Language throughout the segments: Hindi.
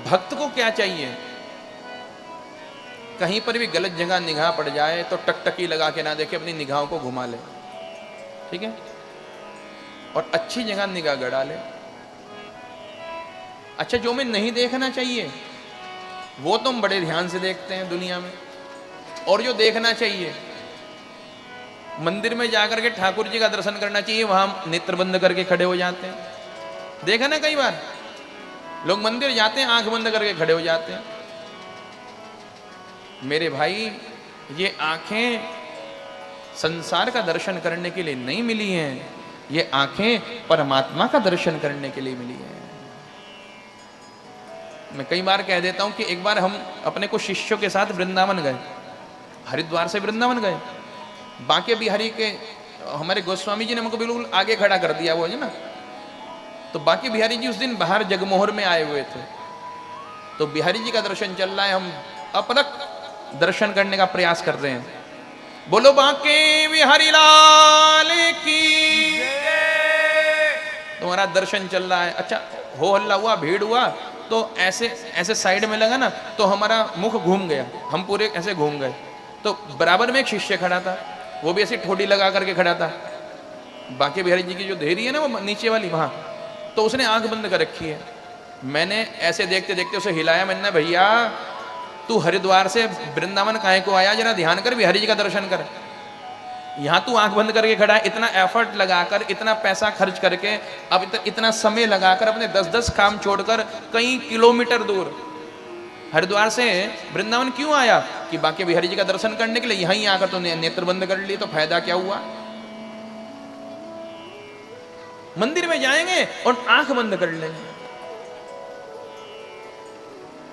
भक्त को क्या चाहिए, कहीं पर भी गलत जगह निगाह पड़ जाए तो टकटकी लगा के ना देखे, अपनी निगाहों को घुमा ले, ठीक है, और अच्छी जगह निगाह गड़ा ले। अच्छा, जो मैं नहीं देखना चाहिए वो तुम बड़े ध्यान से देखते हैं दुनिया में, और जो देखना चाहिए, मंदिर में जाकर के ठाकुर जी का दर्शन करना चाहिए, वहां नेत्र बंद करके खड़े हो जाते हैं। देखा ना, कई बार लोग मंदिर जाते हैं आंख बंद करके खड़े हो जाते हैं। मेरे भाई, ये आंखें संसार का दर्शन करने के लिए नहीं मिली हैं, ये आंखें परमात्मा का दर्शन करने के लिए मिली हैं। मैं कई बार कह देता हूं कि एक बार हम अपने कुछ शिष्यों के साथ वृंदावन गए, हरिद्वार से वृंदावन गए। बांके बिहारी के हमारे गोस्वामी जी ने हमको बिल्कुल आगे खड़ा कर दिया, वो है ना। तो बांके बिहारी जी उस दिन बाहर जगमोहर में आए हुए थे, तो बिहारी जी का दर्शन चल रहा है, हम अपरक दर्शन करने का प्रयास कर रहे हैं। बोलो बांके बिहारी लाल की, तुम्हारा दर्शन चल रहा है। अच्छा, हो हल्ला हुआ, भीड़ हुआ, तो ऐसे ऐसे साइड में लगा ना, तो हमारा मुख घूम गया, हम पूरे ऐसे घूम गए। तो बराबर में एक शिष्य खड़ा था, वो भी ऐसी ठोडी लगा करके खड़ा था। बांके बिहारी जी की जो देहरी है ना, वो नीचे वाली, वहां, तो उसने आंख बंद कर रखी है। मैंने ऐसे देखते देखते उसे हिलाया, मैंने, भैया तू हरिद्वार से वृंदावन काहे को आया, जरा ध्यान कर, बिहारी जी का दर्शन कर। यहां तू आंख बंद करके खड़ा है, इतना एफर्ट लगाकर, इतना पैसा खर्च करके, अब इतना समय लगाकर, अपने 10-10 काम छोड़कर कई किलोमीटर दूर हरिद्वार से वृंदावन क्यों आया? कि बांके बिहारी जी का दर्शन करने के लिए। यहीं आकर तो नेत्र बंद कर लिए, तो फायदा क्या हुआ? मंदिर में जाएंगे और आंख बंद कर लेंगे,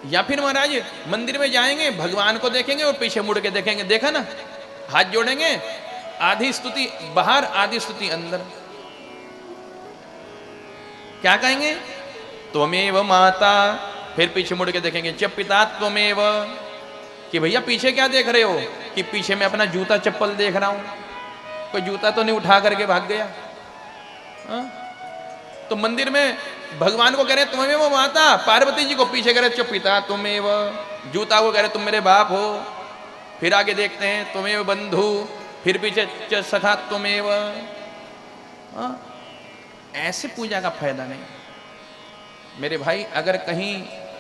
या फिर महाराज मंदिर में जाएंगे, भगवान को देखेंगे और पीछे मुड़ के देखेंगे। देखा ना, हाथ जोड़ेंगे, आधी स्तुति बाहर, आधी स्तुति अंदर। क्या कहेंगे? त्वमेव माता, फिर पीछे मुड़ के देखेंगे, च पिता त्वमेव। कि भैया पीछे क्या देख रहे हो? कि पीछे मैं अपना जूता चप्पल देख रहा हूं, कोई जूता तो नहीं उठा करके भाग गया। तो मंदिर में भगवान को कह रहे त्वमेव माता, पार्वती जी को पीछे कह रहे च पिता त्वमेव, जूता को कह रहे तुम मेरे बाप हो। फिर आगे देखते हैं त्वमेव बंधु, फिर पीछे च सखा त्वमेव। ऐसे पूजा का फायदा नहीं मेरे भाई। अगर कहीं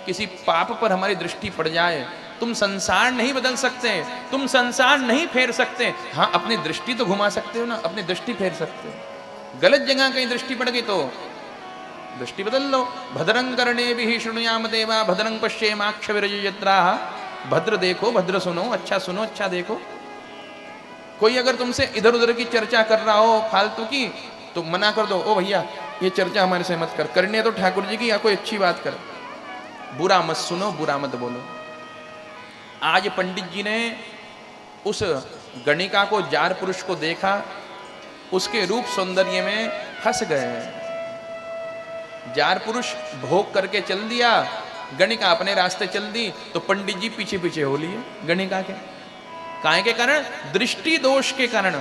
किसी पाप पर हमारी दृष्टि पड़ जाए, तुम संसार नहीं बदल सकते, तुम संसार नहीं फेर सकते, हाँ अपनी दृष्टि तो घुमा सकते हो ना, अपनी दृष्टि फेर सकते हो। गलत जगह कहीं दृष्टि पड़ गई तो दृष्टि बदल लो। भद्रं कर्णेभिः शृणुयाम देवा, भद्रं पश्येमाक्षभिर्यजत्राः। भद्र देखो, भद्र सुनो, अच्छा देखो। कोई अगर तुमसे इधर उधर की चर्चा कर रहा हो फालतू की, तो मना कर दो, ओ भैया ये चर्चा हमारे से मत कर, करनी है तो ठाकुर जी की या कोई अच्छी बात कर, बुरा मत सुनो, बुरा मत बोलो। आज पंडित जी ने उस गणिका को, जार पुरुष को देखा, उसके रूप सौंदर्य में हंस गए। जार पुरुष भोग करके चल दिया, गणिका अपने रास्ते चल दी, तो पंडित जी पीछे पीछे हो लिए गणिका के। काहे के कारण? दृष्टि दोष के कारण।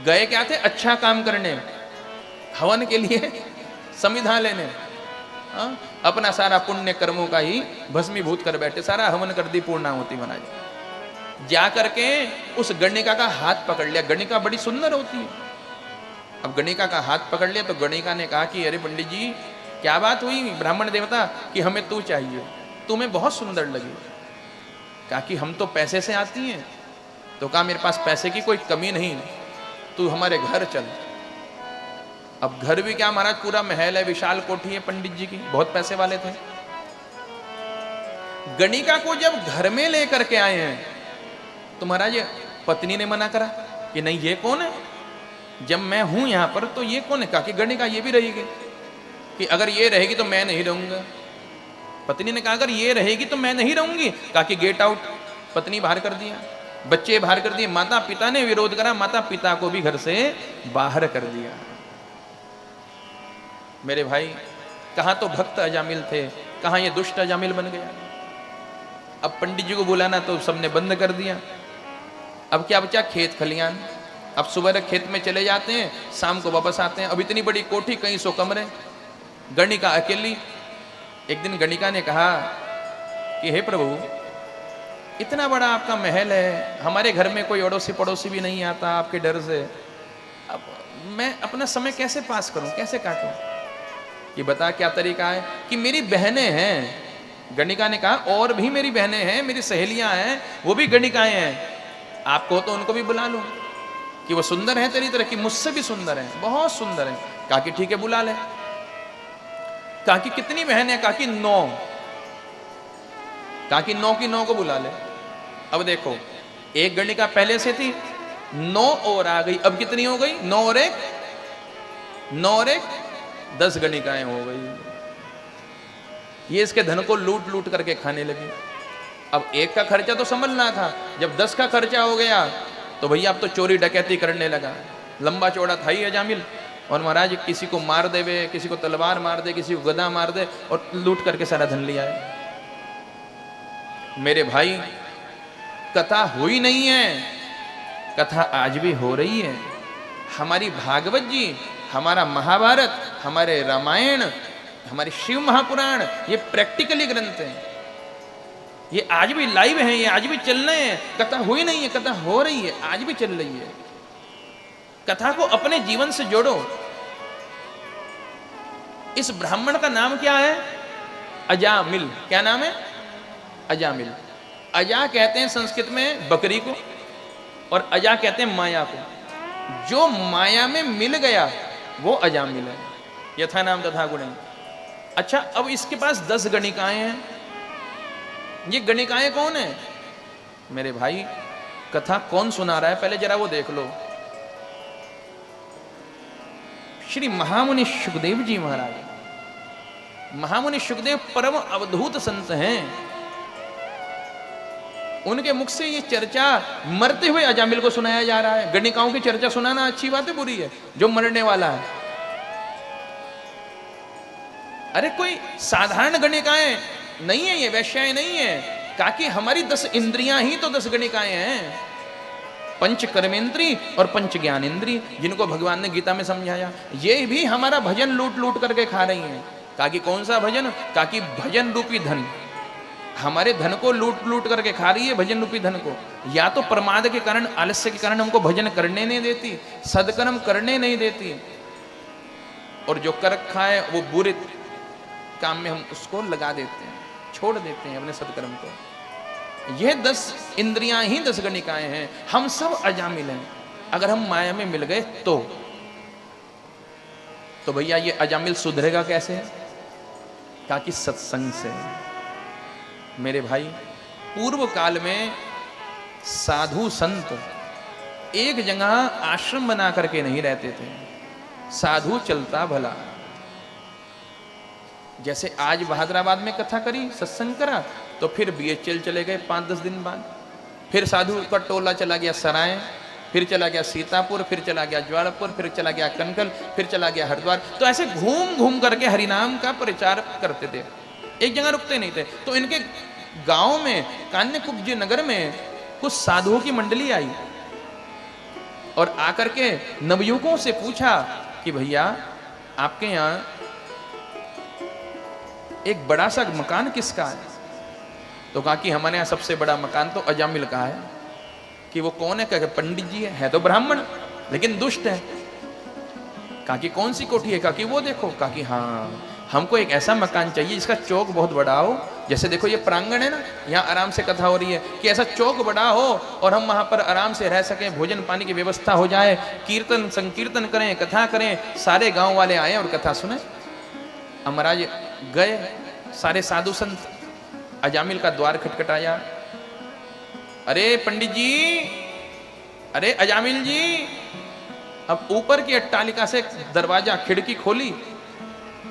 गए क्या थे? अच्छा काम करने, हवन के लिए, संविधान लेने। अपना सारा पुण्य कर्मों का ही भस्मीभूत कर बैठे, सारा हवन कर दी पूर्णाहुति महाराज। जा करके उस गणिका का हाथ पकड़ लिया। गणिका बड़ी सुंदर होती है। अब गणिका का हाथ पकड़ लिया तो गणिका ने कहा कि अरे पंडित जी क्या बात हुई ब्राह्मण देवता, कि हमें तू चाहिए, तुम्हें बहुत सुंदर लगी। कहा कि हम तो पैसे से आती हैं। तो कहा मेरे पास पैसे की कोई कमी नहीं, तू हमारे घर चल। अब घर भी क्या महाराज, पूरा महल है, विशाल कोठी है पंडित जी की, बहुत पैसे वाले थे। गणिका को जब घर में लेकर के आए हैं तो महाराज पत्नी ने मना करा कि नहीं ये कौन है, जब मैं हूं यहां पर तो ये कौन है। कहा कि गणिका ये भी रहेगी, कि अगर ये रहेगी तो मैं नहीं रहूंगा। पत्नी ने कहा अगर ये रहेगी तो मैं नहीं रहूंगी। कहा कि गेट आउट, पत्नी बाहर कर दिया, बच्चे बाहर कर दिए। माता पिता ने विरोध करा, माता पिता को भी घर से बाहर कर दिया। मेरे भाई, कहां तो भक्त अजामिल थे, कहां ये दुष्ट अजामिल बन गया। अब पंडित जी को बुलाना तो सबने बंद कर दिया। अब क्या बचा? खेत खलियान। अब सुबह खेत में चले जाते हैं, शाम को वापस आते हैं। अब इतनी बड़ी कोठी, कई सौ कमरे, गणिका अकेली। एक दिन गणिका ने कहा कि हे प्रभु, इतना बड़ा आपका महल है, हमारे घर में कोई अड़ोसी पड़ोसी भी नहीं आता आपके डर से, अब मैं अपना समय कैसे पास करूं, कैसे काटूं? कि बता क्या तरीका है? कि मेरी बहनें हैं। गणिका ने कहा और भी मेरी बहनें हैं, मेरी सहेलियां हैं, वो भी गणिकाएं हैं, आपको तो उनको भी बुला लूं कि वो सुंदर है तेरी तरह, कि मुझसे भी सुंदर है, बहुत सुंदर है। कहा कि ठीक है बुला ले। कहा कि कितनी बहन है? कहा कि 9। कहा कि 9 की 9 को बुला ले। अब देखो, एक गणिका पहले से थी, 9 और आ गई, अब कितनी हो गई? 9 और 1 10 गणिकाएं हो गई। ये इसके धन को लूट लूट करके खाने लगी। अब एक का खर्चा तो संभलना था, जब 10 का खर्चा हो गया तो भैया अब तो चोरी डकैती करने लगा। लंबा चौड़ा था ही अजामिल, और महाराज किसी को मार देवे, किसी को तलवार मार दे, किसी को गदा मार दे, और लूट करके सारा धन लिया है। मेरे भाई, कथा हुई नहीं है, कथा आज भी हो रही है। हमारी भागवत जी, हमारा महाभारत, हमारे रामायण, हमारे शिव महापुराण, ये प्रैक्टिकली ग्रंथ हैं, ये आज भी लाइव हैं, ये आज भी चल रहे हैं। कथा हुई नहीं है, कथा हो रही है, आज भी चल रही है। कथा को अपने जीवन से जोड़ो। इस ब्राह्मण का नाम क्या है? अजामिल। क्या नाम है? अजामिल। अजा कहते हैं संस्कृत में बकरी को, और अजा कहते हैं माया को। जो माया में मिल गया वो अजामिल है। यथा नाम तथा गुण। अच्छा, अब इसके पास 10 गणिकाएं हैं। ये गणिकाएं कौन है? मेरे भाई, कथा कौन सुना रहा है पहले जरा वो देख लो। श्री महामुनि सुखदेव जी महाराज। महामुनि सुखदेव परम अवधूत संत हैं। उनके मुख से ये चर्चा मरते हुए अजामिल को सुनाया जा रहा है। गणिकाओं की चर्चा सुनाना अच्छी बात है, बुरी है? जो मरने वाला है। अरे कोई साधारण गणिकाएं नहीं है, ये वैश्याएं नहीं है। कहा कि हमारी 10 इंद्रियां ही तो 10 गणिकाएं हैं। पंच कर्मेंद्री और पंच ज्ञानेंद्री, जिनको भगवान ने गीता में समझाया, ये भी हमारा भजन लूट लूट करके खा रही हैं। कहा कि कौन सा भजन? कहा कि भजन रूपी धन, हमारे धन को लूट लूट करके खा रही है, भजन रूपी धन को। या तो प्रमाद के कारण, आलस्य के कारण हमको भजन करने नहीं देती, सदकर्म करने नहीं देती, और जो कर रखा है वो बुरे काम में हम उसको लगा देते हैं, छोड़ देते हैं अपने सदकर्म को। यह 10 इंद्रियां ही 10 गणिकाएं हैं। हम सब अजामिल हैं। अगर हम माया में मिल गए तो भैया ये अजामिल सुधरेगा कैसे? कहा कि सत्संग से। मेरे भाई, पूर्व काल में साधु संत एक जगह आश्रम बना करके नहीं रहते थे। साधु चलता भला। जैसे आज बहादुराबाद में कथा करी, सत्संग करा, तो फिर बीएचएल चले गए 5-10 दिन बाद। फिर साधु का टोला चला गया सराय, फिर चला गया सीतापुर, फिर चला गया ज्वालापुर, फिर चला गया कनकल, फिर चला गया हरिद्वार। तो ऐसे घूम घूम करके हरिनाम का प्रचार करते थे, एक जगह रुकते नहीं थे। तो इनके गांव में, कान्यकुब्ज नगर में, कुछ साधुओं की मंडली आई और आकर के नवयुवकों से पूछा कि भैया आपके यहाँ एक बड़ा सा मकान किसका है? तो कहा कि हमारे यहाँ सबसे बड़ा मकान तो अजामिल का है। कि वो कौन है? कहा पंडित जी है तो ब्राह्मण, लेकिन दुष्ट है। कहा कि कौन सी कोठी है? कहा कि वो देखो। कहा कि हाँ, हमको एक ऐसा मकान चाहिए जिसका चौक बहुत बड़ा हो। जैसे देखो ये प्रांगण है ना, यहाँ आराम से कथा हो रही है, कि ऐसा चौक बड़ा हो और हम वहाँ पर आराम से रह सकें, भोजन पानी की व्यवस्था हो जाए, कीर्तन संकीर्तन करें, कथा करें, सारे गाँव वाले आए और कथा सुने। महाराज गए, सारे साधु संत। अजामिल का द्वार खटखटाया। अरे पंडित जी, अरे अजामिल जी। अब ऊपर की अट्टालिका से दरवाजा, खिड़की खोली।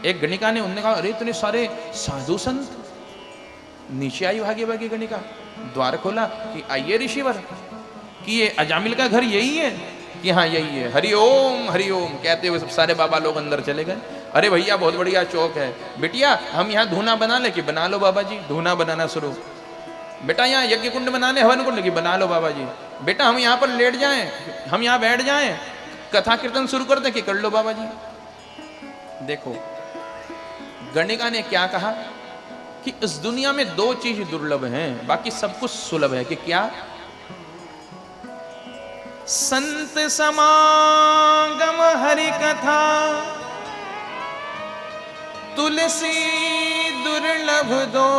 एक गणिका ने, उन्होंने कहा अरे इतने सारे साधु संत। नीचे आई भागी भागी गणिका, द्वार खोला कि आइए ऋषिवर, कि ये अजामिल का घर यही है? कि हाँ यही है। हरिओम हरिओम कहते हुए सब सारे बाबा लोग अंदर चले गए। अरे भैया बहुत बढ़िया चौक है। बिटिया हम यहाँ धूना बना ले? कि बना लो बाबा जी। धूना बनाना शुरू। बेटा यहाँ यज्ञ कुंड बना ले, हवन कुंड? की बना लो बाबा जी। बेटा हम यहाँ पर लेट जाएं, हम यहाँ बैठ जाएं, कथा कीर्तन शुरू कर दें? कि कर लो बाबा जी। देखो गणिका ने क्या कहा? कि इस दुनिया में दो चीज दुर्लभ हैं, बाकी सब कुछ सुलभ है। कि क्या? संत समागम हरि कथा, तुलसी दुर्लभ दो,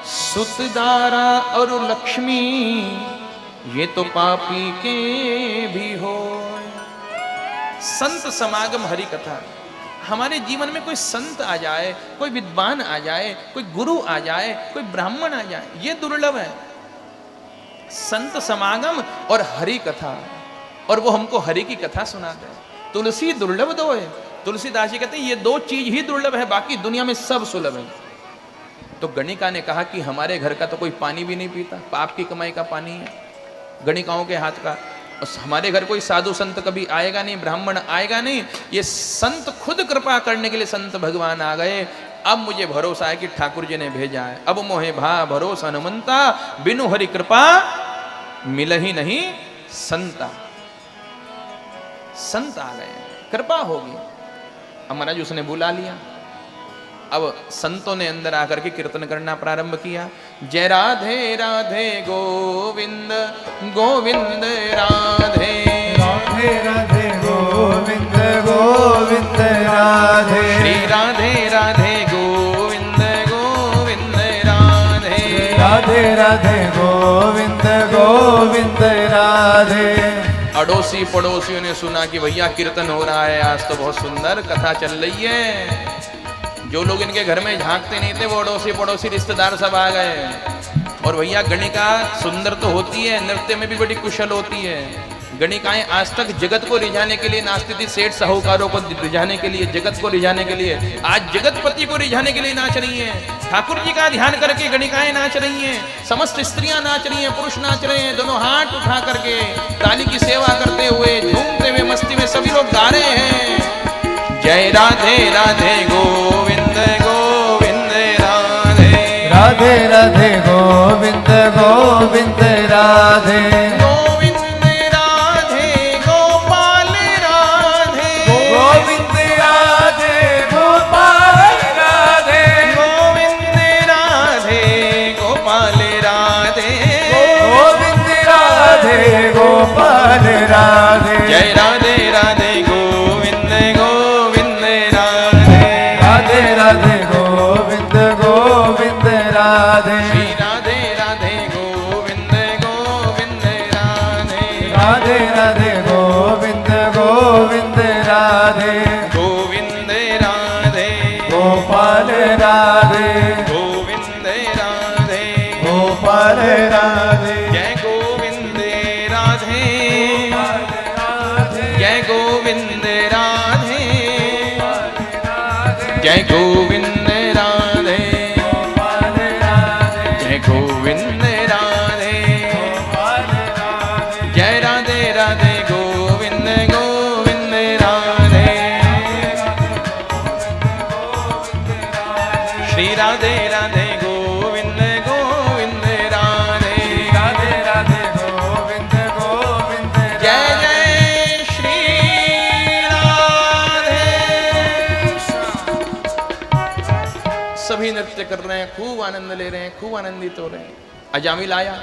सुतदारा और लक्ष्मी ये तो पापी के भी हो। संत समागम हरि कथा, हमारे जीवन में कोई संत आ जाए, कोई विद्वान आ जाए, कोई गुरु आ जाए, कोई ब्राह्मण आ जाए, ये दुर्लभ है। संत समागम और हरि कथा, और वो हमको हरि की कथा सुनाते हैं। तुलसी दुर्लभ दो है, तुलसीदास जी कहते हैं ये दो चीज ही दुर्लभ है, बाकी दुनिया में सब सुलभ है। तो गणिका ने कहा कि हमारे घर का तो कोई पानी भी नहीं पीता, पाप की कमाई का पानी है गणिकाओं के हाथ का। और हमारे घर कोई साधु संत कभी आएगा नहीं, ब्राह्मण आएगा नहीं, ये संत खुद कृपा करने के लिए संत भगवान आ गए। अब मुझे भरोसा है कि ठाकुर जी ने भेजा है। अब मोहे भा भरोसा हनुमंता, बिनु हरि कृपा मिल ही नहीं संता। संत आ गए, कृपा होगी। अब महाराज उसने बुला लिया। अब संतों ने अंदर आकर के कीर्तन करना प्रारंभ किया। जय राधे राधे गोविंद गोविंद राधे, राधे राधे गोविंद गोविंद राधे, श्री राधे राधे गोविंद गोविंद राधे, राधे राधे गोविंद गोविंद राधे। अड़ोसी पड़ोसियों ने सुना कि भैया कीर्तन हो रहा है, आज तो बहुत सुंदर कथा चल रही है। जो लोग इनके घर में झांकते नहीं थे वो अड़ोसी पड़ोसी रिश्तेदार सब आ गए। और भैया गणिका सुंदर तो होती है, नृत्य में भी बड़ी कुशल होती है। गणिकाएं आज तक जगत को रिझाने के लिए नाचती थी, सेठ साहूकारों को रिझाने के लिए, जगत को रिझाने के लिए। आज जगतपति को रिझाने के लिए नाच रही हैं। ठाकुर जी का ध्यान करके गणिकाएं नाच रही हैं, समस्त स्त्रियां नाच रही हैं, पुरुष नाच रहे हैं, दोनों हाथ उठा करके ताली की सेवा करते हुए, झूमते हुए, मस्ती में सभी लोग गा रहे हैं। जय राधे राधे गोविंद गोविंद राधे, राधे राधे गोविंद गोविंद राधे, गोविंद राधे गोपाल राधे, गोविंद राधे गोपाल राधे, गोविंद राधे गोपाल राधे, गोविंद राधे गोपाल राधे। जय राधे राधे गोविंद गोविंद राधे, राधे राधे गोविंद गोविंद राधे, श्री राधे राधे गोविंद गोविंद राधे, राधे राधे गोविंद गोविंद राधे, गोविंद राधे गोपाल राधे, गोविंद राधे, गोपाल राधे। जय गोविंद राधे, जय गोविंद राधे, जय गोविंद राधे, जय गोविंद राधे, जय राधे राधे गोविंद गोविंद राधे, श्री राधे राधे गोविंद गोविंद राधे, राधे राधे गोविंद गोविंद जय जय श्री राधे। सभी नृत्य कर रहे हैं, खूब आनंद ले रहे हैं, खूब आनंदित हो रहे हैं। अजामिल आया,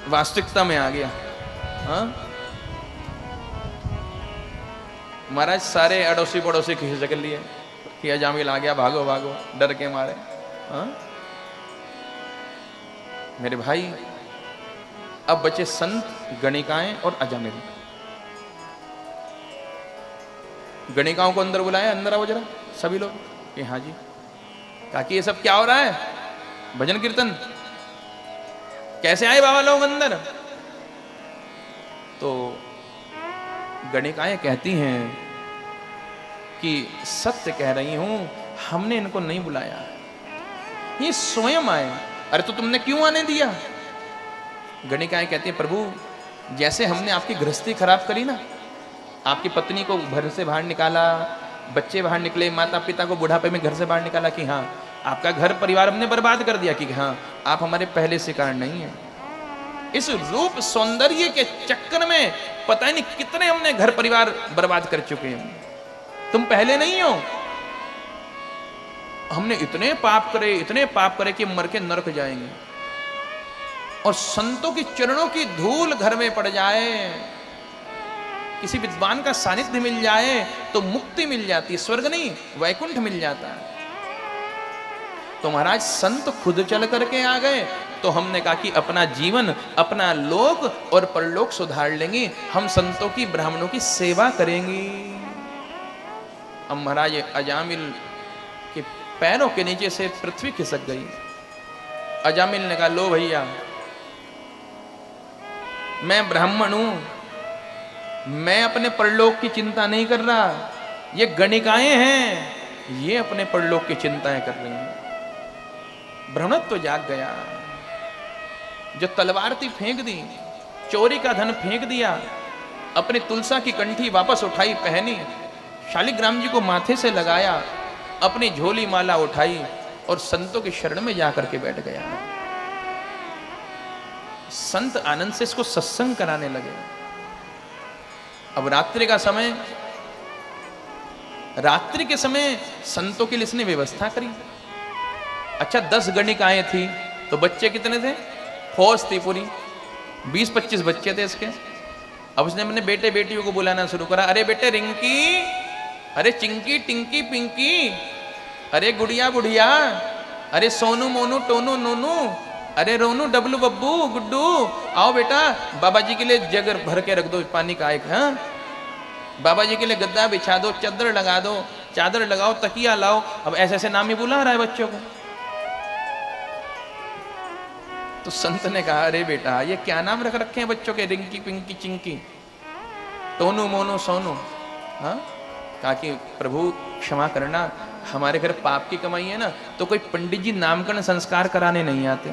वास्तविकता में आ गया। हाँ महाराज सारे अड़ोसी पड़ोसी खींच कर लिए कि अजामिल आ गया, भागो भागो, डर के मारे। हाँ मेरे भाई, अब बचे संत, गणिकाएं और अजामिल। गणिकाओं को अंदर बुलाया, अंदर आओ जरा सभी लोग। कि हाँ जी, कहा कि ये सब क्या हो रहा है, भजन कीर्तन, कैसे आए बाबा लोग अंदर? तो गणिकाएं कहती हैं कि सत्य कह रही हूं, हमने इनको नहीं बुलाया, ये स्वयं आए। अरे तो तुमने क्यों आने दिया? गणिकाएं कहती हैं प्रभु, जैसे हमने आपकी गृहस्थी खराब करी ना, आपकी पत्नी को घर से बाहर निकाला, बच्चे बाहर निकले, माता पिता को बुढ़ापे में घर से बाहर निकाला कि हाँ आपका घर परिवार हमने बर्बाद कर दिया, कि हाँ आप हमारे पहले शिकार नहीं हैं। इस रूप सौंदर्य के चक्कर में पता नहीं कितने हमने घर परिवार बर्बाद कर चुके हैं। तुम पहले नहीं हो, हमने इतने पाप करे कि मर के नरक जाएंगे। और संतों की चरणों की धूल घर में पड़ जाए, किसी विद्वान का सानिध्य मिल जाए तो मुक्ति मिल जाती है, स्वर्ग नहीं वैकुंठ मिल जाता है। तो महाराज संत खुद चल करके आ गए, तो हमने कहा कि अपना जीवन, अपना लोक और परलोक सुधार लेंगे, हम संतों की, ब्राह्मणों की सेवा करेंगे। अब महाराज अजामिल के पैरों के नीचे से पृथ्वी खिसक गई। अजामिल ने कहा, लो भैया, मैं ब्राह्मण हूं, मैं अपने परलोक की चिंता नहीं कर रहा, ये गणिकाएं हैं, ये अपने परलोक की चिंताएं कर रही हैं। ब्रह्मत्व जाग गया। जो तलवार थी फेंक दी, चोरी का धन फेंक दिया, अपनी तुलसा की कंठी वापस उठाई, पहनी, शालिग्राम जी को माथे से लगाया, अपनी झोली माला उठाई और संतों की शरण में जाकर के बैठ गया। संत आनंद से इसको सत्संग कराने लगे। अब रात्रि का समय, रात्रि के समय संतों के लिए इसने व्यवस्था करी। अच्छा 10 गणिकाएं थी, तो बच्चे कितने थे? फौज थी पूरी, 20-25 बच्चे थे इसके। अब उसने अपने बेटे बेटियों को बुलाना शुरू करा। अरे बेटे रिंकी, अरे चिंकी टिंकी पिंकी, अरे गुड़िया बुढ़िया, अरे सोनू मोनू टोनू नोनू, अरे रोनू डबलू बब्बू गुड्डू, आओ बेटा, बाबा जी के लिए जग भर के रख दो पानी का एक, हाँ, बाबा जी के लिए गद्दा बिछा दो, चादर लगा दो, चादर लगाओ, तकिया लाओ। अब ऐसे ऐसे नाम ही बुला रहा है बच्चों को। तो संत ने कहा, अरे बेटा ये क्या नाम रख रखे हैं बच्चों के, रिंकी पिंकी चिंकी, टोनू मोनू सोनू? हाँ, कहा कि प्रभु क्षमा करना, हमारे घर पाप की कमाई है ना, तो कोई पंडित जी नामकरण संस्कार कराने नहीं आते,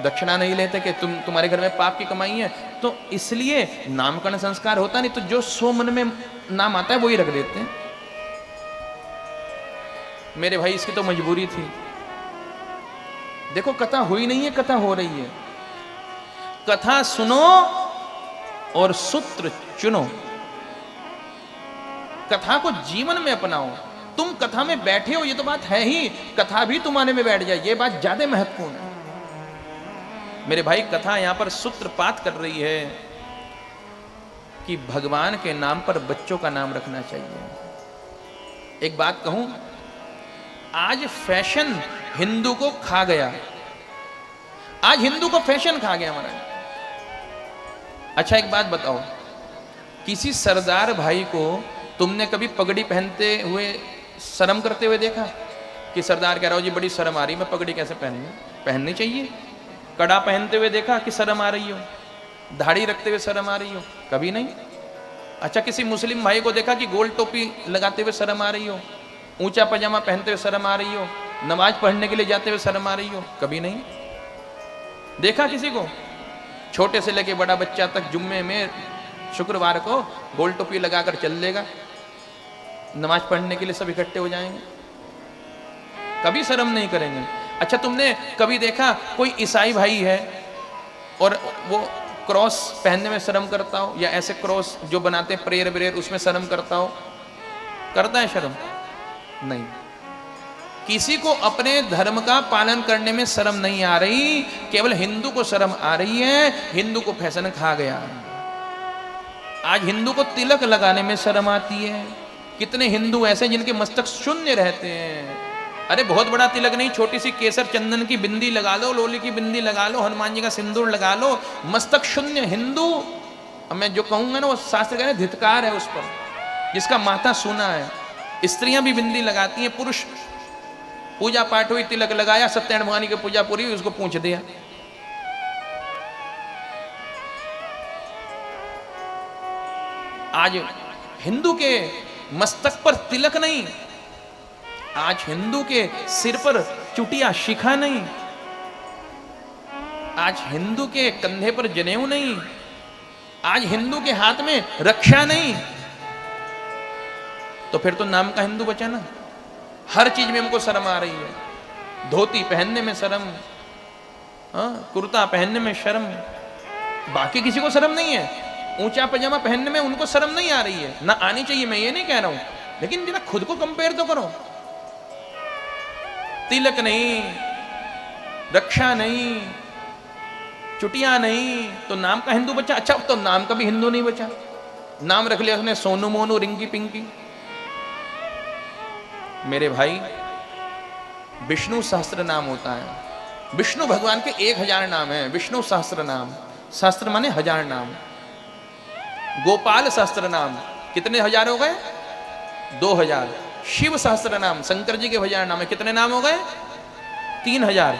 दक्षिणा नहीं लेते कि तुम्हारे घर में पाप की कमाई है, तो इसलिए नामकरण संस्कार होता नहीं, तो जो सो मन में नाम आता है वही रख देते हैं। मेरे भाई इसकी तो मजबूरी थी। देखो कथा हुई नहीं है, कथा हो रही है। कथा सुनो और सूत्र चुनो, कथा को जीवन में अपनाओ। तुम कथा में बैठे हो ये तो बात है ही, कथा भी तुम्हारे में बैठ जाए ये बात ज्यादा महत्वपूर्ण है। मेरे भाई कथा यहां पर सूत्रपात कर रही है कि भगवान के नाम पर बच्चों का नाम रखना चाहिए। एक बात कहूं, आज फैशन हिंदू को खा गया, आज हिंदू को फैशन खा गया हमारा। अच्छा एक बात बताओ, किसी सरदार भाई को तुमने कभी पगड़ी पहनते हुए शर्म करते हुए देखा? कि सरदार कह रहा हो जी बड़ी शर्म आ रही, मैं पगड़ी कैसे पहनूं? पहननी चाहिए। कड़ा पहनते हुए देखा कि शर्म आ रही हो? दाढ़ी रखते हुए शर्म आ रही हो? कभी नहीं। अच्छा किसी मुस्लिम भाई को देखा कि गोल टोपी लगाते हुए शर्म आ रही हो, ऊंचा पजामा पहनते हुए शर्म आ रही हो, नमाज पढ़ने के लिए जाते हुए शर्म आ रही हो? कभी नहीं देखा किसी को। छोटे से लेके बड़ा बच्चा तक जुम्मे में शुक्रवार को गोल टोपी लगाकर चल लेगा, नमाज पढ़ने के लिए सब इकट्ठे हो जाएंगे, कभी शर्म नहीं करेंगे। अच्छा तुमने कभी देखा कोई ईसाई भाई है और वो क्रॉस पहनने में शर्म करता हो, या ऐसे क्रॉस जो बनाते हैं प्रेयर ब्रेयर उसमें शर्म करता हो? करता है शर्म? नहीं। किसी को अपने धर्म का पालन करने में शर्म नहीं आ रही, केवल हिंदू को शर्म आ रही है। हिंदू को फैशन खा गया। आज हिंदू को तिलक लगाने में शर्म आती है। कितने हिंदू ऐसे जिनके मस्तक शून्य रहते हैं। अरे बहुत बड़ा तिलक नहीं, छोटी सी केसर चंदन की बिंदी लगा लो, लोली की बिंदी लगा लो, हनुमान जी का सिंदूर लगा लो, मस्तक शून्य हिंदू। अब मैं जो कहूंगा ना वो शास्त्र कह रहे धिक्कार है उस पर, जिसका माथा सूना है। स्त्रियां भी बिंदी लगाती हैं, पुरुष पूजा पाठ हुई, तिलक लगाया, सत्यनारायण भगवान की पूजा पूरी हुई, उसको पूछ दिया। आज हिंदू के मस्तक पर तिलक नहीं, आज हिंदू के सिर पर चुटिया शिखा नहीं, आज हिंदू के कंधे पर जनेऊ नहीं, आज हिंदू के हाथ में रक्षा नहीं। तो फिर तो नाम का हिंदू बचा ना। हर चीज में हमको शर्म आ रही है। धोती पहनने में शर्म, हाँ, कुर्ता पहनने में शर्म, बाकी किसी को शर्म नहीं है। ऊंचा पजामा पहनने में उनको शर्म नहीं आ रही है, ना आनी चाहिए, मैं ये नहीं कह रहा हूं, लेकिन जरा खुद को कंपेयर तो करो। तिलक नहीं, रक्षा नहीं, चुटिया नहीं, तो नाम का हिंदू बचा। अच्छा, तो नाम का भी हिंदू नहीं बचा, नाम रख लिया उसने सोनू मोनू रिंकी पिंकी। मेरे भाई, विष्णु सहस्त्र नाम होता है, विष्णु भगवान के 1000 नाम है, विष्णु सहस्त्र नाम, सहस्त्र माने 1000 नाम। गोपाल सहस्त्र नाम कितने हजार हो गए? 2000। शिव सहस्त्र नाम, शंकर जी के 1000 नाम है, कितने नाम हो गए? 3000।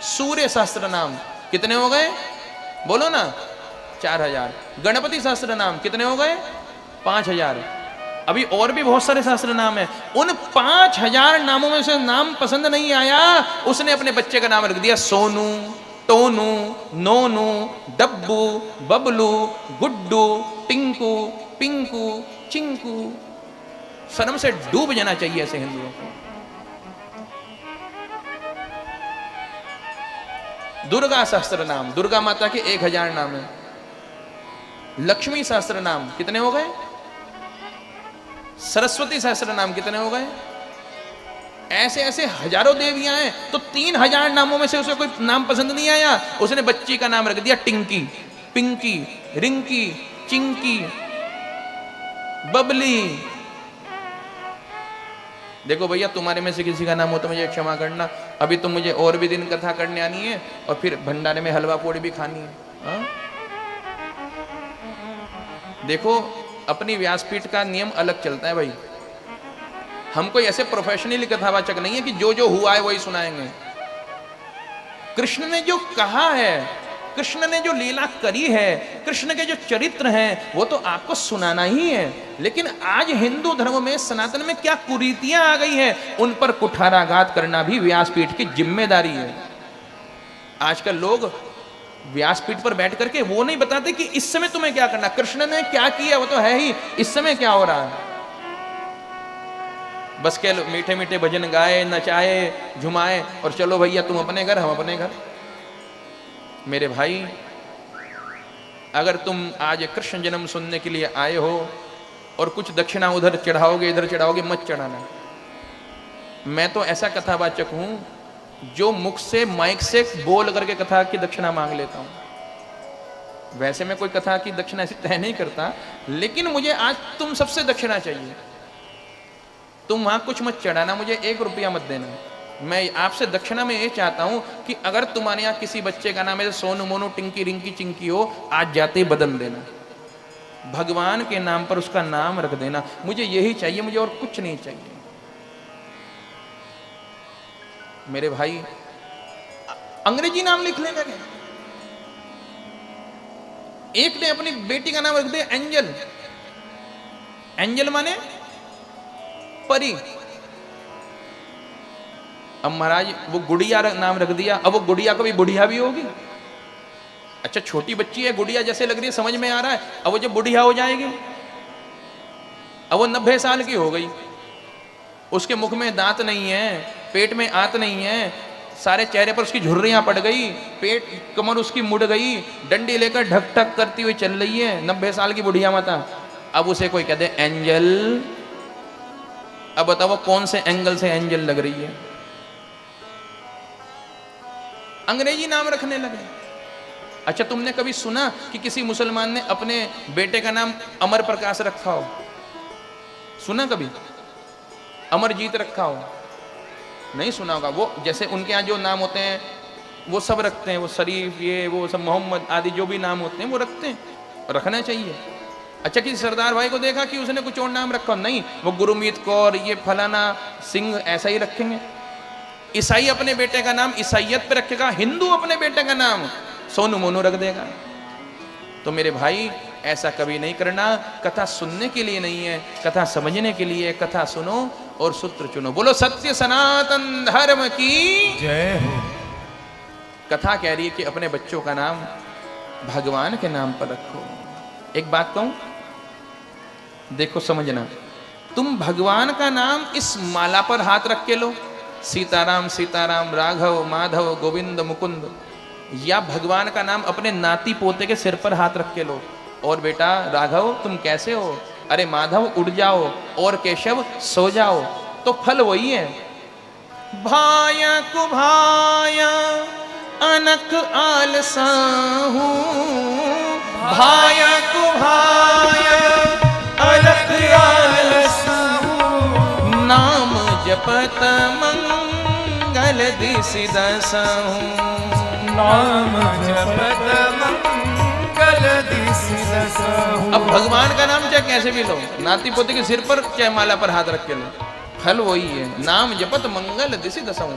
सूर्य सहस्त्र नाम कितने हो गए? बोलो ना, 4000। गणपति सहस्त्र नाम कितने हो गए? 5000। अभी और भी बहुत सारे सहस्त्र नाम है। उन 5000 नामों में से नाम पसंद नहीं आया, उसने अपने बच्चे का नाम रख दिया सोनू, टोनू, नोनू, डब्बू, बबलू, गुड्डू, टिंकू, पिंकू, चिंकू। शर्म से डूब जाना चाहिए ऐसे हिंदुओं को। दुर्गा सहस्त्र नाम, दुर्गा माता के 1000 नाम है। लक्ष्मी सहस्त्र नाम कितने हो गए? सरस्वती सहस्त्र नाम कितने हो गए? ऐसे ऐसे हजारों देवियां हैं, तो 3000 नामों में से उसे कोई नाम पसंद नहीं आया, उसने बच्ची का नाम रख दिया टिंकी, पिंकी, रिंकी, चिंकी, बबली। देखो भैया, तुम्हारे में से किसी का नाम हो तो मुझे क्षमा करना, अभी तो मुझे और भी दिन कथा करने आनी है और फिर भंडारे में हलवा पूड़ी भी खानी है। हा? देखो, अपनी व्यासपीठ का नियम अलग चलता है भाई। हम कोई ऐसे प्रोफेशनली कथावाचक नहीं है कि जो जो हुआ है वही सुनाएंगे। कृष्ण ने जो कहा है, कृष्ण ने जो लीला करी है, कृष्ण के जो चरित्र हैं, वो तो आपको सुनाना ही है। लेकिन आज हिंदू धर्म में, सनातन में क्या कुरीतियां आ गई हैं, उन पर कुठाराघात करना भी व्यासपीठ की जिम्मेदारी है। आजकल लोग व्यासपीठ पर बैठ करके वो नहीं बताते कि इस समय तुम्हें क्या करना, कृष्ण ने क्या किया वो तो है ही, इस समय क्या हो रहा है। बस के मीठे मीठे भजन गाए, नचाए, झुमाए और चलो भैया तुम अपने घर, हम अपने घर। मेरे भाई, अगर तुम आज कृष्ण जन्म सुनने के लिए आए हो और कुछ दक्षिणा उधर चढ़ाओगे, इधर चढ़ाओगे, मत चढ़ाना। मैं तो ऐसा कथावाचक हूं जो मुख से, माइक से बोल करके कथा की दक्षिणा मांग लेता हूं। वैसे मैं कोई कथा की दक्षिणा ऐसी तय नहीं करता, लेकिन मुझे आज तुम सबसे दक्षिणा चाहिए। तुम वहां कुछ मत चढ़ाना, मुझे 1 रुपया मत देना। मैं आपसे दक्षिणा में ये चाहता हूं कि अगर तुम्हारे यहाँ किसी बच्चे का नाम है सोनू मोनू टिंकी रिंकी चिंकी हो, आज जाते ही बदल देना, भगवान के नाम पर उसका नाम रख देना। मुझे यही चाहिए, मुझे और कुछ नहीं चाहिए। मेरे भाई, अंग्रेजी नाम लिखने लगे। एक ने अपनी बेटी का नाम रख दिया एंजल। एंजल माने परी। अब महाराज वो गुड़िया नाम रख दिया, अब वो गुड़िया कभी बुढ़िया भी होगी? अच्छा, छोटी बच्ची है, गुड़िया जैसे लग रही है, समझ में आ रहा है। अब वो जब बुढ़िया हो जाएगी, अब वो 90 साल की हो गई, उसके मुख में दांत नहीं है, पेट में आंत नहीं है, सारे चेहरे पर उसकी झुर्रियां पड़ गई, पेट कमर उसकी मुड़ गई, डंडी लेकर ढक ढक करती हुई चल रही है, 90 साल की बुढ़िया माता। अब उसे कोई कहते एंजल। अब बताओ कौन से एंगल से एंजल लग रही है? अंग्रेजी नाम रखने लगे। अच्छा, तुमने कभी सुना कि किसी मुसलमान ने अपने बेटे का नाम अमर प्रकाश रखा हो? सुना कभी? अमरजीत रखा हो? नहीं सुना होगा। वो जैसे उनके यहाँ जो नाम होते हैं वो सब रखते हैं, वो शरीफ, ये वो सब, मोहम्मद आदि जो भी नाम होते हैं वो रखते हैं, रखना चाहिए। अच्छा, किसी सरदार भाई को देखा कि उसने कुछ और नाम रखा? नहीं, वो गुरमीत कौर, ये फलाना सिंह, ऐसा ही रखेंगे। ईसाई अपने बेटे का नाम ईसाइयत पे रखेगा, हिंदू अपने बेटे का नाम सोनू मोनू रख देगा। तो मेरे भाई, ऐसा कभी नहीं करना। कथा सुनने के लिए नहीं है, कथा समझने के लिए। कथा सुनो और सूत्र चुनो। बोलो सत्य सनातन धर्म की जय हो। कथा कह रही है कि अपने बच्चों का नाम भगवान के नाम पर रखो। एक बात कहूं, देखो समझना, तुम भगवान का नाम इस माला पर हाथ रख के लो, सीताराम सीताराम, राघव माधव गोविंद मुकुंद, या भगवान का नाम अपने नाती पोते के सिर पर हाथ रख के लो। और बेटा राघव तुम कैसे हो, अरे माधव उठ जाओ, और केशव सो जाओ, तो फल वही है। भाय कुभाय अनक आलसाहू, भाय कुभाय अनक आलसाहू, नाम जपत मंगल दिसि दसहु, नाम जपत मंगल दिसि दसहु। अब भगवान का नाम चाहे कैसे भी लो, नाती पोते के सिर पर चाहे माला पर हाथ रख के लो, फल वही है। नाम जपत मंगल दिसि दसहु,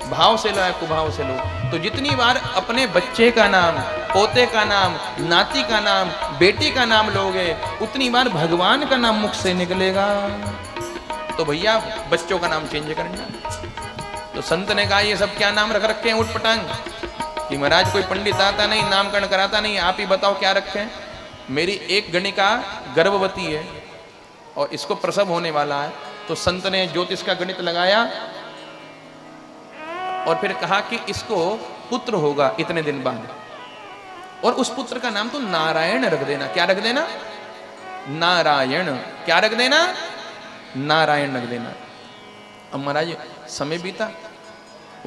भाव से लो या कुभाव से लो। तो जितनी बार अपने बच्चे का नाम, पोते का नाम, नाती का नाम, बेटी का नाम लोगे, उतनी बार भगवान का नाम मुख से निकलेगा। तो भैया बच्चों का नाम चेंज करना। तो संत ने कहा ये सब क्या नाम रख रखे हैं उठपटांग, कि महाराज कोई पंडित आता नहीं, नामकरण कराता नहीं, आप ही बताओ क्या रखें। मेरी एक गणिका गर्भवती है और इसको प्रसव होने वाला है, तो संत ने ज्योतिष का गणित लगाया और फिर कहा कि इसको पुत्र होगा इतने दिन बाद, और उस पुत्र का नाम तो नारायण रख देना। क्या रख देना? नारायण। क्या रख देना? नारायण रख देना। अब महाराज समय बीता,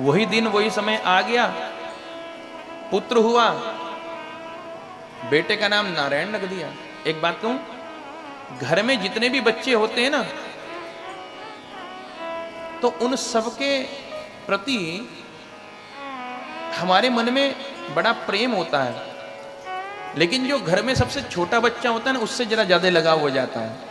वही दिन वही समय आ गया, पुत्र हुआ, बेटे का नाम नारायण रख दिया। एक बात कहूं, घर में जितने भी बच्चे होते हैं ना, तो उन सबके प्रति हमारे मन में बड़ा प्रेम होता है, लेकिन जो घर में सबसे छोटा बच्चा होता है ना, उससे जरा ज्यादा लगाव हो जाता है।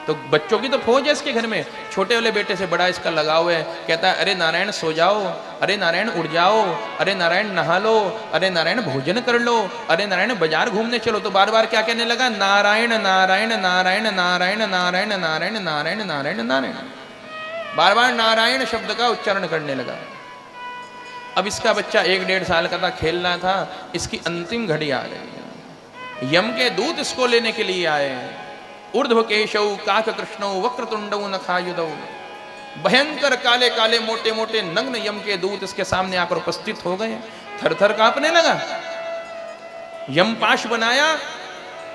तो बच्चों की तो फौज है इसके घर में, छोटे वाले बेटे से बड़ा इसका लगाव है। कहता है अरे नारायण सो जाओ, अरे नारायण उठ जाओ, अरे नारायण नहा लो, अरे नारायण भोजन कर लो, अरे नारायण बाजार घूमने चलो। तो बार बार क्या कहने लगा? नारायण नारायण नारायण नारायण नारायण नारायण नारायण नारायण नारायण, बार बार नारायण शब्द का उच्चारण करने लगा। अब इसका बच्चा 1-1.5 साल का था, खेल रहा था, इसकी अंतिम घड़ी आ गई। यम के दूत इसको लेने के लिए आए। ऊर्ध्व केशौ काक कृष्णौ वक्रतुंडौ नखायुधौ, भयंकर काले काले मोटे मोटे नग्न यम के दूत इसके सामने आकर उपस्थित हो गए। थर थर कांपने लगा। यम पाश बनाया,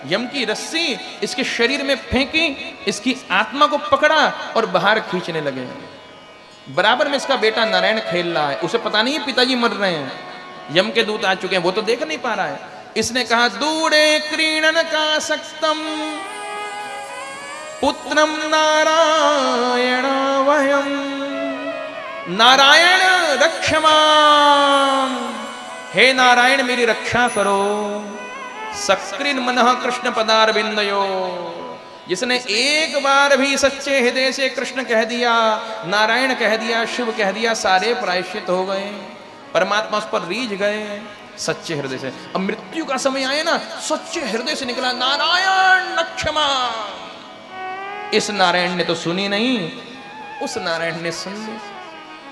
यम की रस्सी इसके शरीर में फेंकी, इसकी आत्मा को पकड़ा और बाहर खींचने लगे। बराबर में इसका बेटा नारायण खेल रहा है, उसे पता नहीं है पिताजी मर रहे हैं, यम के दूत आ चुके हैं, वो तो देख नहीं पा रहा है। इसने कहा दूरे क्रीणन का सक्तम पुत्रम नारायण वयम, नारायण रक्षमाम, हे नारायण मेरी रक्षा करो। सक्रीन मनः कृष्ण पदारविंदयो, जिसने एक बार भी सच्चे हृदय से कृष्ण कह दिया, नारायण कह दिया, शिव कह दिया, सारे प्रायश्चित हो गए, परमात्मा उस पर रीझ गए सच्चे हृदय से। अब मृत्यु का समय आए ना, सच्चे हृदय से निकला नारायण क्षमा। इस नारायण ने तो सुनी नहीं, उस नारायण ने सुन ली।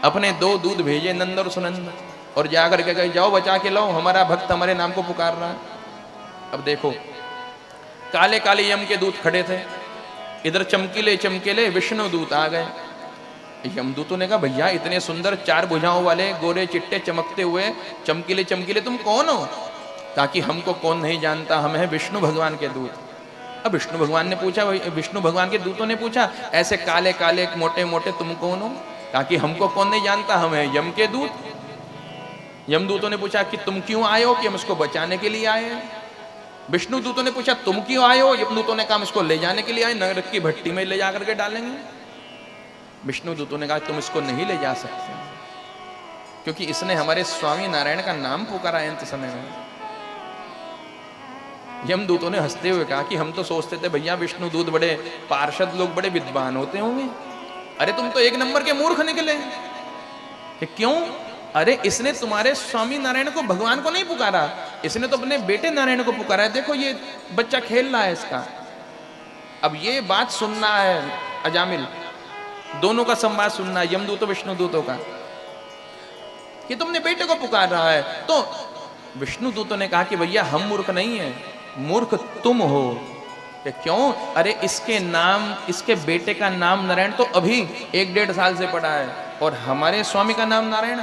अपने 2 दूध भेजे, नंद और सुनंद, और जाकर के कहे जाओ बचा के लाओ, हमारा भक्त हमारे नाम को पुकार रहा है। अब देखो काले काले यम के दूत खड़े थे, इधर चमकीले चमकीले विष्णु दूत आ गए। यमदूतों ने कहा भैया इतने सुंदर 4 भुजाओं वाले, गोरे चिट्टे चमकते हुए, चमकीले चमकीले, तुम कौन हो? ताकि हमको कौन नहीं जानता, हम हैं विष्णु भगवान के दूत। अब विष्णु भगवान ने पूछा, विष्णु भगवान के दूतों ने पूछा ऐसे काले काले मोटे मोटे तुम कौन हो? ताकि हमको कौन नहीं जानता, हम हैं यम के दूत। यमदूतों ने पूछा कि तुम क्यों आए हो? कि हम इसको बचाने के लिए आए हैं। विष्णु दूतों ने पूछा तुम क्यों आए हो? यमदूतों ने कहा हम इसको ले जाने के लिए आए, नरक की भट्टी में ले जाकर के डालेंगे। विष्णु दूतों ने कहा तुम इसको नहीं ले जा सकते, क्योंकि इसने हमारे स्वामी नारायण का नाम पुकारा है अंत समय में। यमदूतों ने हंसते हुए कहा कि हम तो सोचते थे भैया विष्णु दूत बड़े पार्षद लोग, बड़े विद्वान होते होंगे, अरे तुम तो 1 नंबर के मूर्ख निकले। कि क्यों? अरे इसने तुम्हारे स्वामी नारायण को, भगवान को नहीं पुकारा, इसने तो अपने बेटे नारायण को पुकारा है। देखो ये बच्चा खेल रहा है इसका। अब ये बात सुनना है अजामिल, दोनों का संवाद सुनना है, यमदूतों विष्णु दूतों का, कि तुमने बेटे को पुकार रहा है। तो विष्णु दूतों ने कहा कि भैया हम मूर्ख नहीं है, मूर्ख तुम हो। कि क्यों? अरे इसके नाम, इसके बेटे का नाम नारायण तो अभी 1-1.5 साल से पड़ा है, और हमारे स्वामी का नाम नारायण।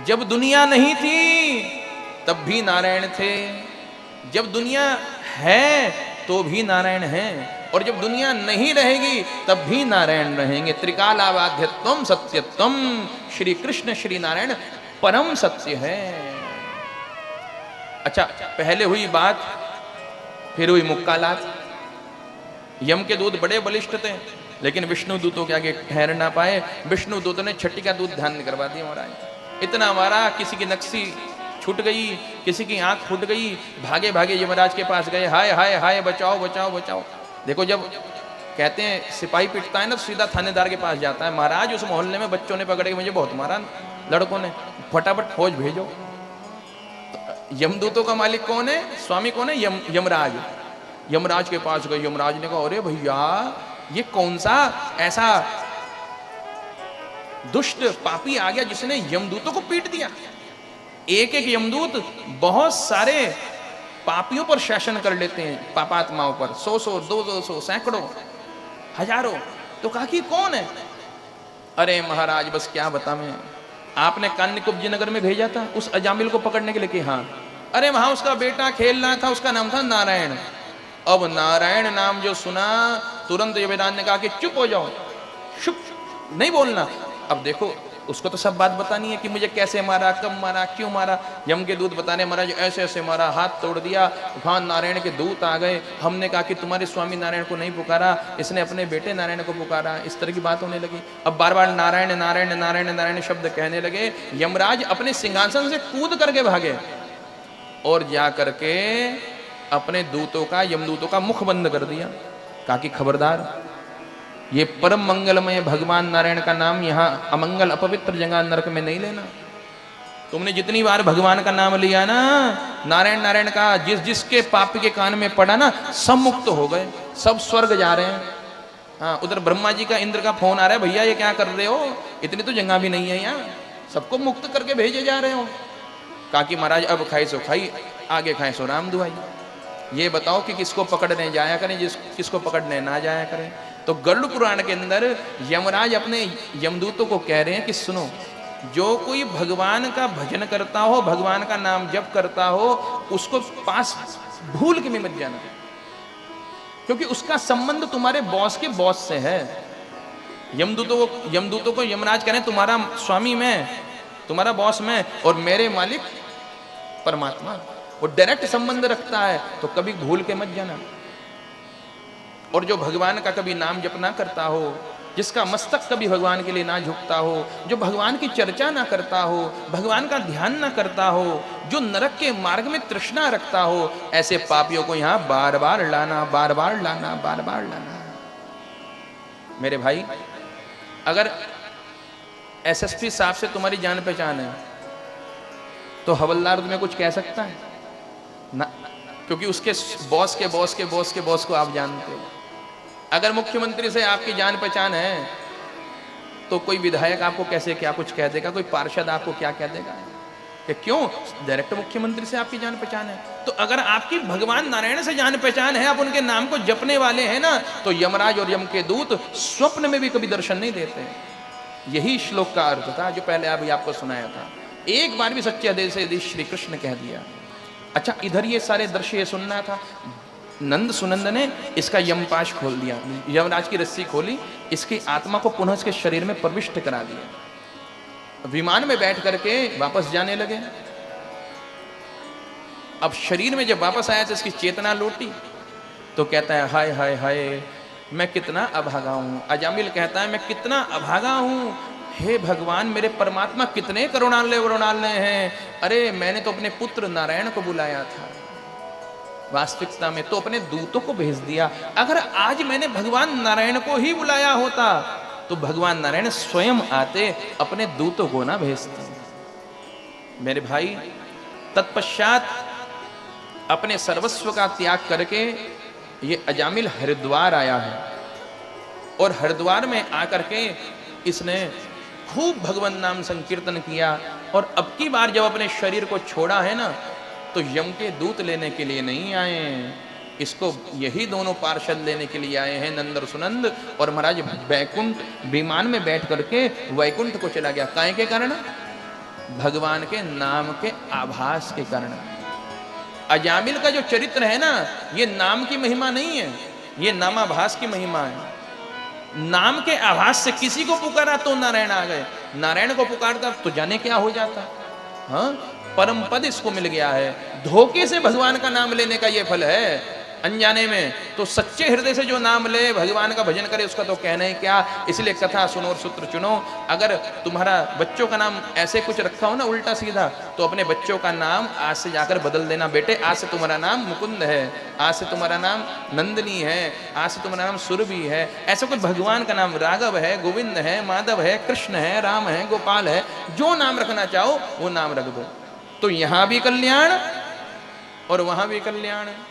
जब दुनिया नहीं थी तब भी नारायण थे, जब दुनिया है तो भी नारायण है, और जब दुनिया नहीं रहेगी तब भी नारायण रहेंगे। त्रिकालाबाध्यत्वम सत्यत्वम, श्री कृष्ण श्री नारायण परम सत्य है। अच्छा, पहले हुई बात, फिर हुई मुक्कालात। यम के दूत बड़े बलिष्ठ थे, लेकिन विष्णु दूतों के आगे ठहर ना पाए। विष्णु दूतों ने छठी का दूध ध्यान करवा दिया महाराज। इतना मारा, किसी की नक्सी छूट गई, किसी की आंख फूट गई, भागे भागे यमराज के पास गए, हाय हाय हाय बचाओ बचाओ बचाओ। देखो, जब कहते हैं सिपाही पिटता है ना, तो सीधा थानेदार के पास जाता है। महाराज उस मोहल्ले में बच्चों ने पकड़ के मुझे बहुत मारा, लड़कों ने, फटाफट फौज भेजो। तो यमदूतों का मालिक कौन है, स्वामी कौन है, यमराज। यमराज के पास गए। यमराज ने कहा, अरे भैया, ये कौन सा ऐसा दुष्ट पापी आ गया जिसने यमदूतों को पीट दिया। एक एक यमदूत बहुत सारे पापियों पर शासन कर लेते हैं, पापात्माओं पर, 100 200 सैकड़ों हजारों। तो कहा कि कौन है? अरे महाराज, बस क्या बता मैं, आपने कान्यकुब्ज नगर में भेजा था उस अजामिल को पकड़ने के लिए कि हाँ। अरे वहां उसका बेटा खेल रहा था, उसका नाम था नारायण। अब नारायण नाम जो सुना, तुरंत यमराज ने कहा कि चुप हो जाओ, चुप नहीं बोलना। अब देखो, उसको तो सब बात बतानी है कि मुझे कैसे मारा, कब मारा, क्यों मारा। यम के दूत बताने, महाराज ऐसे ऐसे मारा, हाथ तोड़ दिया। वहां नारायण के दूत आ गए। हमने कहा कि तुम्हारे स्वामी नारायण को नहीं पुकारा, इसने अपने बेटे नारायण को पुकारा। इस तरह की बात होने लगी। अब बार बार नारायण नारायण नारायण नारायण शब्द कहने लगे। यमराज अपने सिंहासन से कूद करके भागे और जा करके अपने दूतों का, यमदूतों का मुख बंद कर दिया। कहा कि खबरदार, ये परम मंगलमय भगवान नारायण का नाम यहाँ अमंगल अपवित्र जगह नरक में नहीं लेना। तुमने जितनी बार भगवान का नाम लिया ना, नारायण नारायण का, जिसके पाप के कान में पड़ा ना, सब मुक्त हो गए, सब स्वर्ग जा रहे हैं। हाँ, उधर ब्रह्मा जी का, इंद्र का फोन आ रहा है, भैया ये क्या कर रहे हो, इतनी तो जगह भी नहीं है यहाँ, सबको मुक्त करके भेजे जा रहे हो। कहा कि महाराज अब खाई सो खाई, आगे खाए सो राम दुआई। ये बताओ कि किसको पकड़ने जाया करें, किसको पकड़ने ना जाया करें। तो गरुड़ पुराण के अंदर यमराज अपने यमदूतों को कह रहे हैं कि सुनो, जो कोई भगवान का भजन करता हो, भगवान का नाम जप करता हो, उसको पास भूल के भी मत जाना, क्योंकि उसका संबंध तुम्हारे बॉस के बॉस से है। यमदूतों को यमराज कह रहे हैं, तुम्हारा स्वामी मैं, तुम्हारा बॉस मैं, और मेरे मालिक परमात्मा। वो डायरेक्ट संबंध रखता है, तो कभी भूल के मत जाना। और जो भगवान का कभी नाम जप ना करता हो, जिसका मस्तक कभी भगवान के लिए ना झुकता हो, जो भगवान की चर्चा ना करता हो, भगवान का ध्यान ना करता हो, जो नरक के मार्ग में तृष्णा रखता हो, ऐसे पापियों को यहां बार बार लाना, बार बार लाना, बार बार लाना। मेरे भाई, अगर एसएसपी साहब से तुम्हारी जान पहचान है तो हवलदार तुम्हें कुछ कह सकता है ना, क्योंकि उसके बॉस के बॉस के बॉस के बॉस को आप जानते हो। अगर मुख्यमंत्री से आपकी जान पहचान है तो कोई विधायक आपको कैसे क्या कुछ कह देगा, कोई पार्षद आपको क्या कह देगा कि क्यों, डायरेक्ट मुख्यमंत्री से आपकी जान पहचान है। तो अगर आपकी भगवान नारायण से जान पहचान है, आप उनके नाम को जपने वाले हैं ना, तो यमराज और यम के दूत स्वप्न में भी कभी दर्शन नहीं देते। यही श्लोक का अर्थ था जो पहले अभी आपको सुनाया था। एक बार भी सच्चे हृदय से यदि श्री कृष्ण कह दिया। अच्छा, इधर ये सारे दृश्य सुनना था। नंद सुनंद ने इसका यमपाश खोल दिया, यमराज की रस्सी खोली, इसकी आत्मा को पुनः इसके शरीर में प्रविष्ट करा दिया। विमान में बैठ करके वापस जाने लगे। अब शरीर में जब वापस आया तो इसकी चेतना लौटी, तो कहता है हाय हाय हाय, मैं कितना अभागा हूं। अजामिल कहता है मैं कितना अभागा हूं, हे भगवान, मेरे परमात्मा कितने करुणालय हैं। अरे मैंने तो अपने पुत्र नारायण को बुलाया था, वास्तविकता में तो अपने दूतों को भेज दिया। अगर आज मैंने भगवान नारायण को ही बुलाया होता तो भगवान नारायण स्वयं आते, अपने दूतों को ना भेजते। मेरे भाई, तत्पश्चात अपने सर्वस्व का त्याग करके ये अजामिल हरिद्वार आया है, और हरिद्वार में आकर के इसने खूब भगवान नाम संकीर्तन किया। और अब की बार जब अपने शरीर को छोड़ा है ना, तो यम के दूत लेने के लिए नहीं आए, इसको यही दोनों पार्षद लेने के लिए आए हैं, नंद और सुनंद। और महाराज वैकुंठ विमान में बैठ करके वैकुंठ को चला गया। काहे के कारण? भगवान के नाम के आभास के कारण। अजामिल का जो चरित्र है ना, ये नाम की महिमा नहीं है, ये नामाभास की महिमा है। नाम के आभास से किसी को पुकारा तो नारायण आ गए, नारायण को पुकारता तो जाने क्या हो जाता। हाँ, परम पद इसको मिल गया है। धोखे से भगवान का नाम लेने का ये फल है, अनजाने में। तो सच्चे हृदय से जो नाम ले, भगवान का भजन करे, उसका तो कहना ही क्या। इसलिए कथा सुनो और सूत्र चुनो। अगर तुम्हारा बच्चों का नाम ऐसे कुछ रखा हो ना उल्टा सीधा, तो अपने बच्चों का नाम आज से जाकर बदल देना। बेटे आज से तुम्हारा नाम मुकुंद है, आज से तुम्हारा नाम नंदनी है, आज से तुम्हारा नाम सुरभि है। ऐसा कोई भगवान का नाम, राघव है, गोविंद है, माधव है, कृष्ण है, राम है, गोपाल है, जो नाम रखना चाहो वो नाम रख दो। तो यहां भी कल्याण और वहां भी कल्याण है।